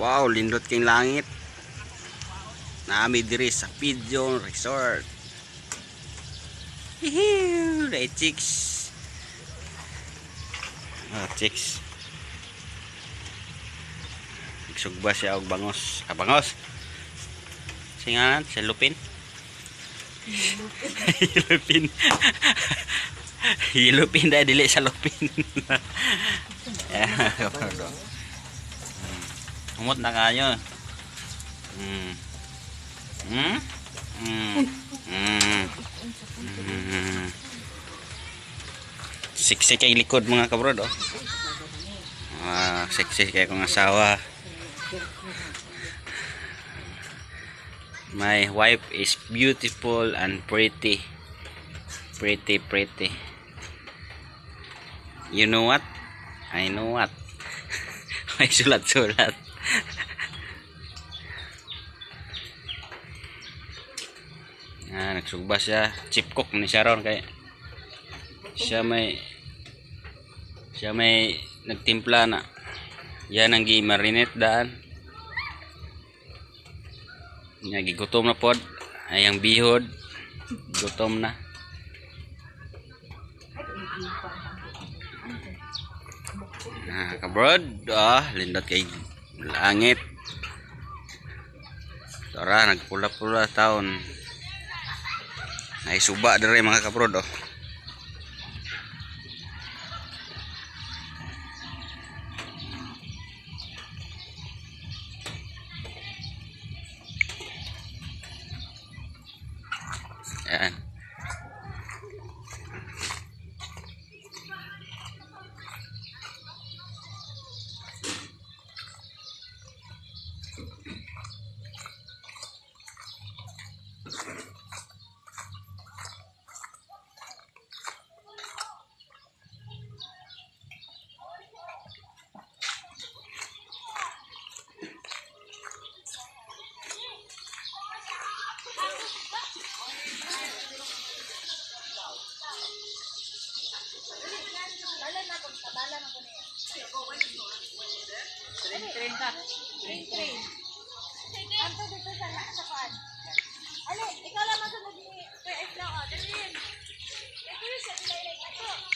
Wow, lindot kayong langit. Nami diri sa Pigeon Resort. Hihiu, day chicks. Chicks. Nagsugba siya og bangos. Bangos. Singanan, sa lupin. Lupin. Hilupin dahil dili sa lupin. Humot na kayo. Siksi kay likod mga kabrod. Siksi kay kong asawa. My wife is beautiful and pretty. Pretty. You know what? I know what. May sulat-sulat. Nagsugba siya. Chip cook ni siya ron kay siya may nagtimpla na. Yan ang gi-marinate daan. Gigutom na pod. Ay ang bihod. Gutom na. Kabrod, lindot kay langit. Tara, nagpula-pula taon. Ay suba dere mga kabrod. Yan. Train. Anto dito sa paan. Ale, ikaw